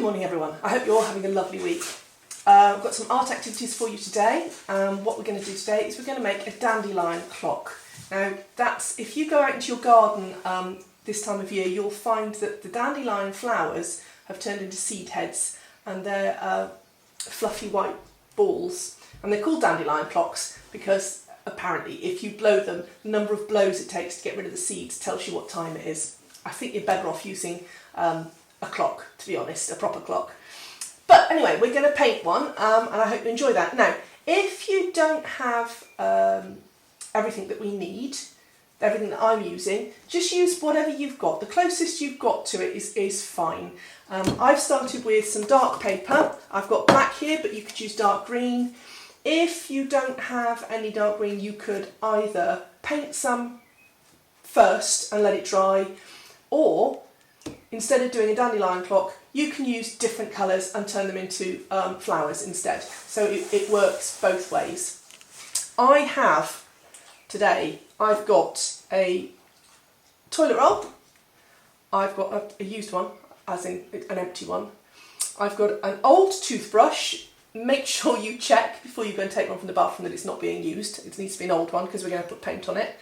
morning everyone, I hope you're all having a lovely week. I've got some art activities for you today. What we're going to do today is we're going to make a dandelion clock. Now that's, if you go out into your garden this time of year, you'll find that the dandelion flowers have turned into seed heads, and they're fluffy white balls, and they're called dandelion clocks because apparently if you blow them, the number of blows it takes to get rid of the seeds tells you what time it is. I think you're better off using a clock, to be honest, a proper clock. But anyway, we're going to paint one, and I hope you enjoy that. Now, if you don't have everything that we need, everything that I'm using, just use whatever you've got. The closest you've got to it is fine. I've started with some dark paper. I've got black here, but you could use dark green. If you don't have any dark green, you could either paint some first and let it dry, or instead of doing a dandelion clock, you can use different colours and turn them into flowers instead. So it works both ways. I have today, I've got a toilet roll, I've got a used one, as in an empty one. I've got an old toothbrush. Make sure you check before you go and take one from the bathroom that it's not being used. It needs to be an old one because we're going to put paint on it.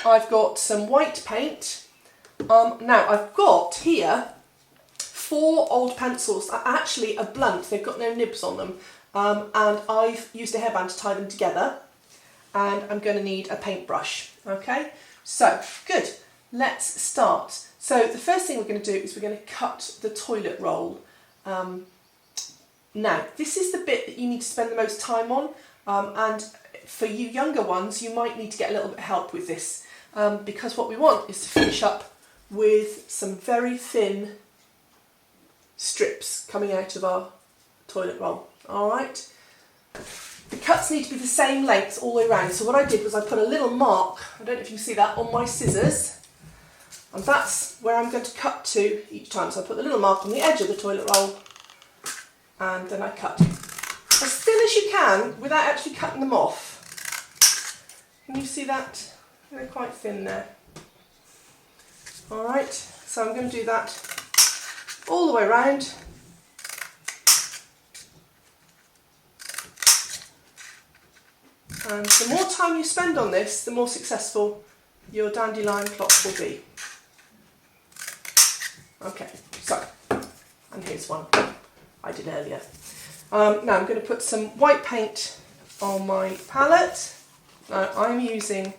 I've got some white paint. Now I've got here 4 old pencils, actually a blunt, they've got no nibs on them, and I've used a hairband to tie them together, and I'm going to need a paintbrush. Okay, so good, let's start. So the first thing we're going to do is we're going to cut the toilet roll. Now this is the bit that you need to spend the most time on, and for you younger ones you might need to get a little bit of help with this, because what we want is to finish up with some very thin strips coming out of our toilet roll. Alright, the cuts need to be the same length all the way around, so what I did was I put a little mark, I don't know if you can see that, on my scissors, and that's where I'm going to cut to each time. So I put the little mark on the edge of the toilet roll, and then I cut as thin as you can without actually cutting them off. Can you see that? They're quite thin there. Alright, so I'm going to do that all the way around. And the more time you spend on this, the more successful your dandelion clock will be. Okay, so, and here's one I did earlier. Now I'm going to put some white paint on my palette. Now I'm using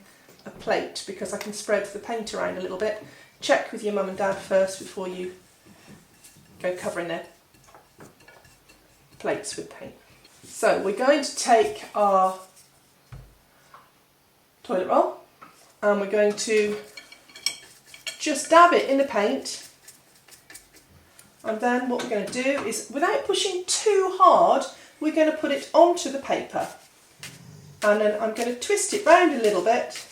a plate because I can spread the paint around a little bit. Check with your mum and dad first before you go covering their plates with paint. So we're going to take our toilet roll and we're going to just dab it in the paint, and then what we're going to do is, without pushing too hard, we're going to put it onto the paper, and then I'm going to twist it round a little bit.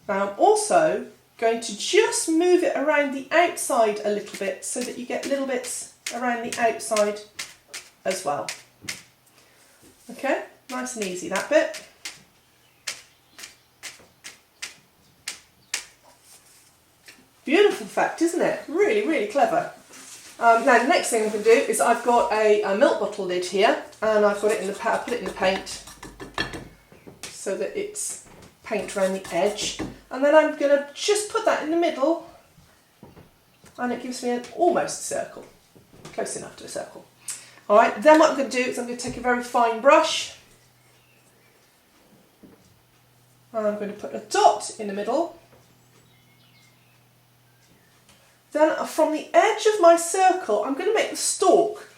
Now I'm also going to just move it around the outside a little bit so that you get little bits around the outside as well. Okay, nice and easy that bit. Beautiful effect, isn't it? Really, really clever. Now the next thing I'm going to do is I've got a milk bottle lid here, and I've got it in the put it in the paint so that it's paint around the edge, and then I'm going to just put that in the middle, and it gives me an almost circle, close enough to a circle. Alright, then what I'm going to do is I'm going to take a very fine brush, and I'm going to put a dot in the middle. Then from the edge of my circle I'm going to make the stalk,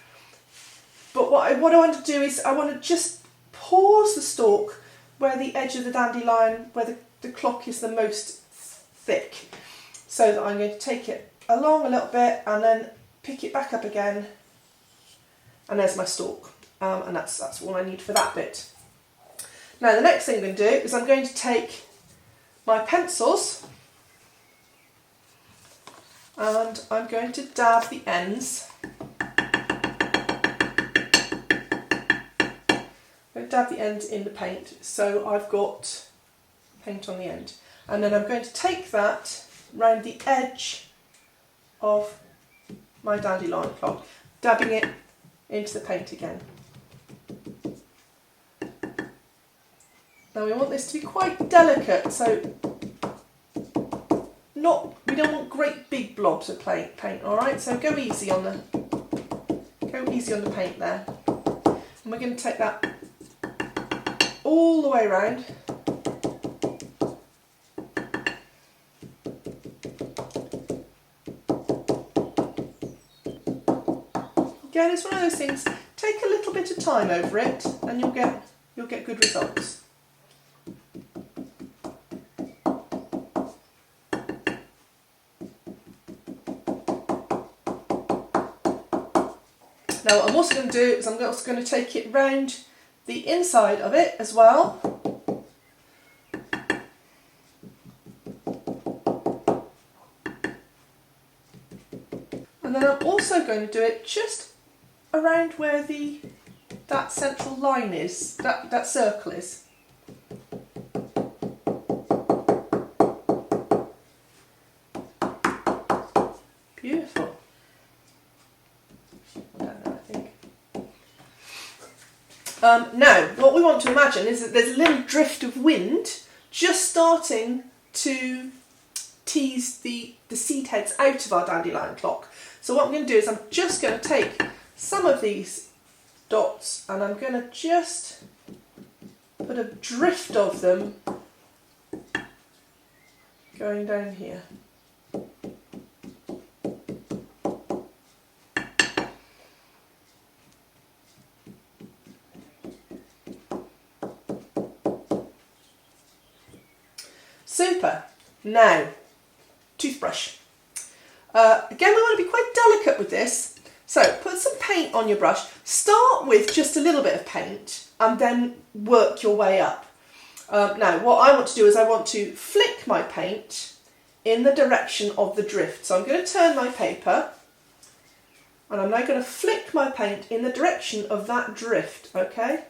but what I want to do is I want to just pause the stalk where the edge of the dandelion, where the clock is the most thick. So that I'm going to take it along a little bit and then pick it back up again, and there's my stalk, and that's all I need for that bit. Now the next thing I'm going to do is I'm going to take my pencils and I'm going to dab the ends. Dab the ends in the paint, so I've got paint on the end, and then I'm going to take that round the edge of my dandelion clock, dabbing it into the paint again. Now we want this to be quite delicate, so we don't want great big blobs of paint, alright? So go easy on the paint there. And we're going to take that all the way around. Again, it's one of those things, take a little bit of time over it and you'll get good results. Now what I'm also going to do is I'm also going to take it round the inside of it as well. And then I'm also going to do it just around where that central line is, that circle is. Beautiful. Now, what we want to imagine is that there's a little drift of wind just starting to tease the seed heads out of our dandelion clock. So what I'm going to do is I'm just going to take some of these dots and I'm going to just put a drift of them going down here. Super. Now, toothbrush. Again, we want to be quite delicate with this. So put some paint on your brush. Start with just a little bit of paint and then work your way up. Now, what I want to do is I want to flick my paint in the direction of the drift. So I'm going to turn my paper and I'm now going to flick my paint in the direction of that drift, okay?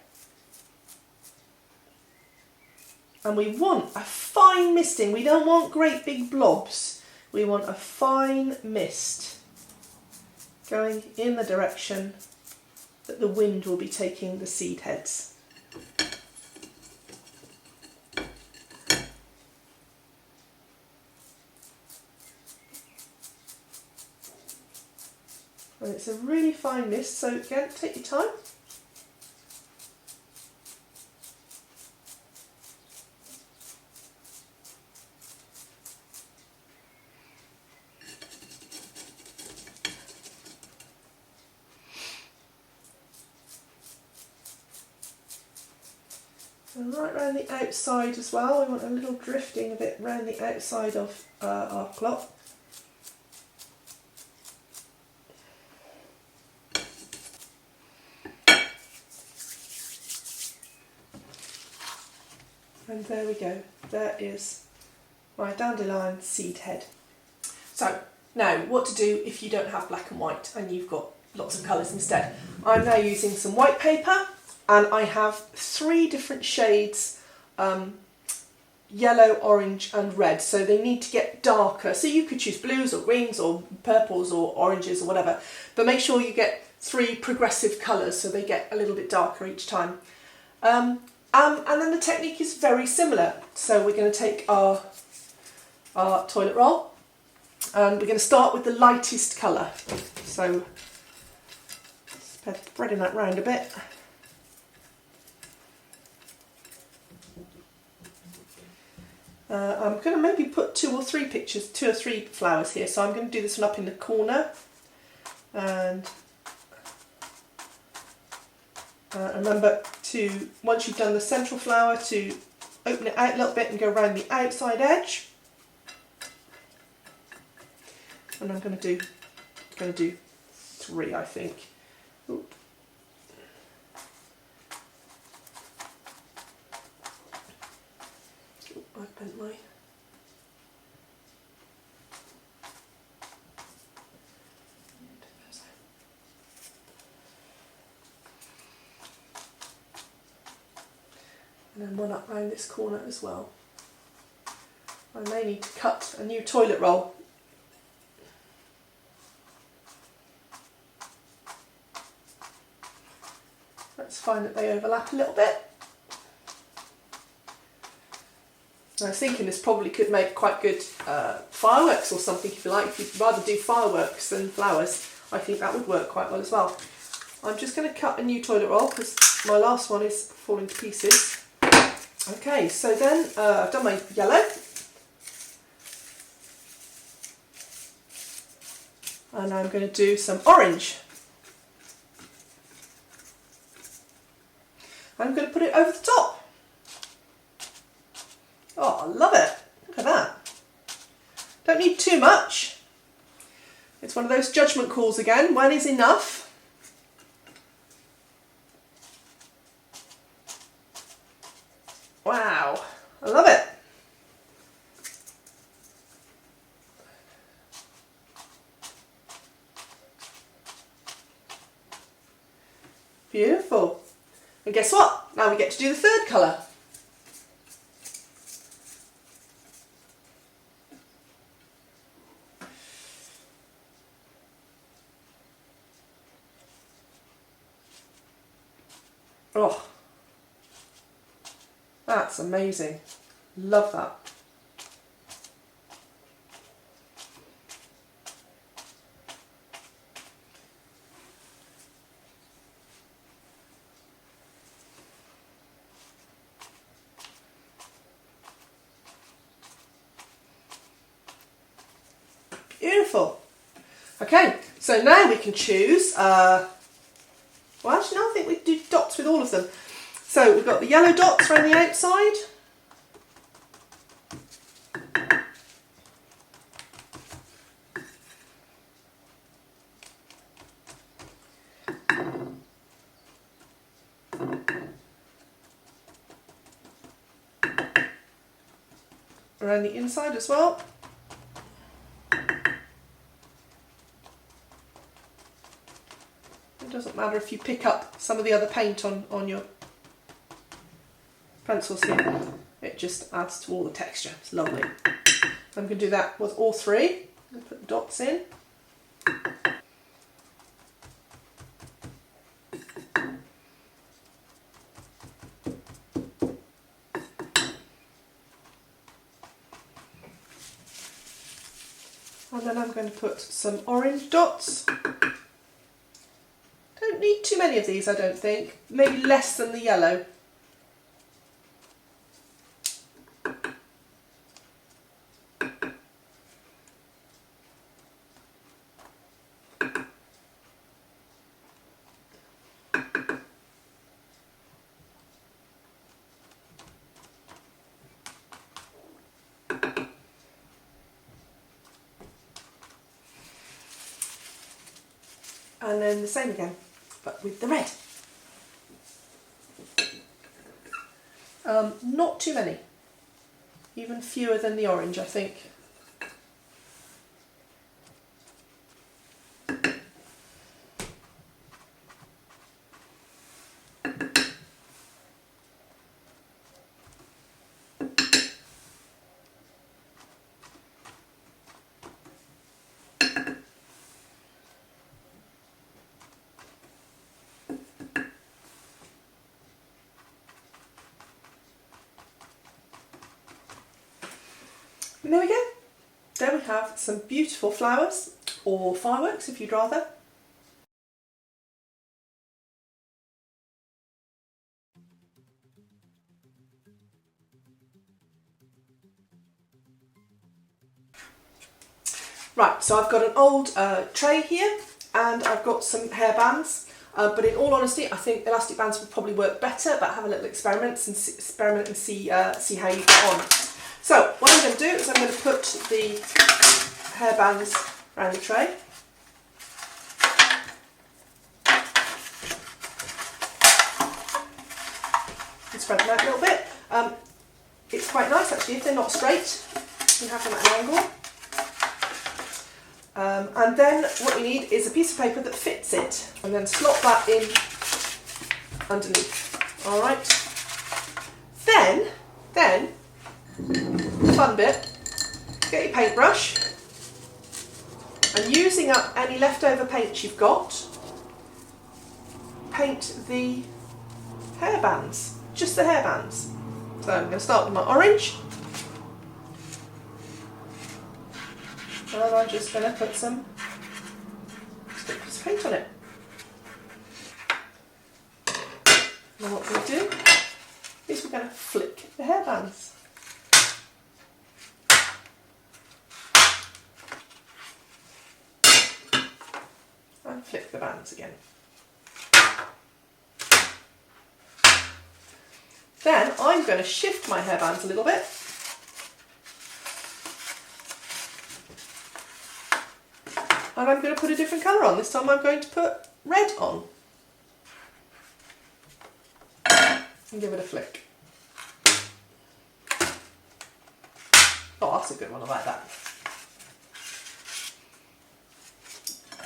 And we want a fine misting. We don't want great big blobs. We want a fine mist going in the direction that the wind will be taking the seed heads. And it's a really fine mist, so again, take your time. And right round the outside as well, we want a little drifting of it round the outside of our clock. And there we go, there is my dandelion seed head. So now what to do if you don't have black and white and you've got lots of colours instead. I'm now using some white paper and I have 3 different shades, yellow, orange and red, so they need to get darker. So you could choose blues or greens or purples or oranges or whatever, but make sure you get 3 progressive colours so they get a little bit darker each time. And then the technique is very similar. So we're going to take our toilet roll and we're going to start with the lightest colour. So spreading that round a bit. I'm going to maybe put 2 or 3 flowers here. So I'm going to do this one up in the corner. And remember to, once you've done the central flower, to open it out a little bit and go around the outside edge. And I'm going to do 3, I think. Oop. I've bent my... And then one up round this corner as well. I may need to cut a new toilet roll. find that they overlap a little bit. I was thinking this probably could make quite good fireworks or something if you like. If you'd rather do fireworks than flowers, I think that would work quite well as well. I'm just going to cut a new toilet roll because my last one is falling to pieces. Okay, so then I've done my yellow. And I'm going to do some orange. I'm going to put it over the top. Oh, I love it. Look at that. Don't need too much. It's one of those judgment calls again. When is enough? Wow, I love it. Beautiful. And guess what? Now we get to do the third colour. Oh, that's amazing. Love that. Beautiful. Okay, so now we can choose, well actually no, I think we do dots with all of them. So we've got the yellow dots around the outside. Around the inside as well. It doesn't matter if you pick up some of the other paint on your pencils here. It just adds to all the texture. It's lovely. I'm going to do that with all three. I'm going to put the dots in. And then I'm going to put some orange dots. Don't need too many of these, I don't think. Maybe less than the yellow. And then the same again, but with the red. Not too many, even fewer than the orange, I think. And there we go. There we have some beautiful flowers, or fireworks if you'd rather. Right, so I've got an old tray here and I've got some hair bands, but in all honesty I think elastic bands would probably work better, but have a little experiment and see how you get on. So what I'm going to do is I'm going to put the hair bands around the tray. And spread them out a little bit. It's quite nice actually if they're not straight. You can have them at an angle. And then what we need is a piece of paper that fits it, and then slot that in underneath. All right. Then the fun bit, get your paintbrush, and using up any leftover paint you've got, paint the hairbands, just the hairbands. So I'm going to start with my orange. And I'm just going to put some paint on it. And what we're going to do is we're going to flick the hairbands. And flick the bands again. Then I'm going to shift my hairbands a little bit. And I'm going to put a different colour on. This time I'm going to put red on. And give it a flick. Oh, that's a good one, I like that.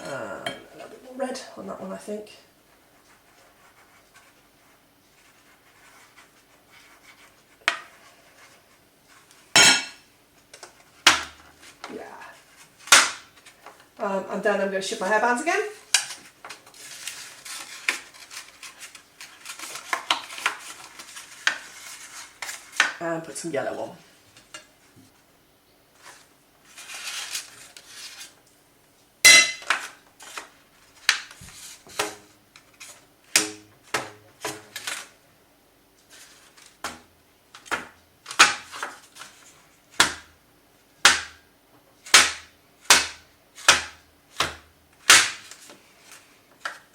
A little bit more red on that one, I think. Yeah. And then I'm going to shift my hairbands again. And put some yellow on.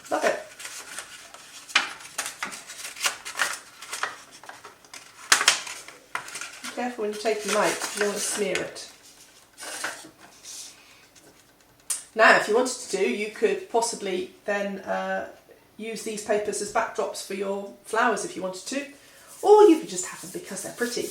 Love it. Be careful when you're taking them out, because you don't want to smear it. Now, if you wanted to do, you could possibly then use these papers as backdrops for your flowers if you wanted to, or you could just have them because they're pretty.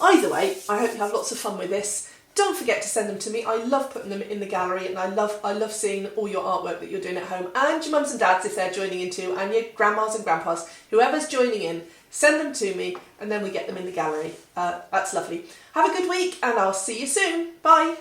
Either way, I hope you have lots of fun with this. Don't forget to send them to me. I love putting them in the gallery, and I love seeing all your artwork that you're doing at home, and your mums and dads if they're joining in too, and your grandmas and grandpas, whoever's joining in, send them to me and then we get them in the gallery. That's lovely. Have a good week and I'll see you soon. Bye.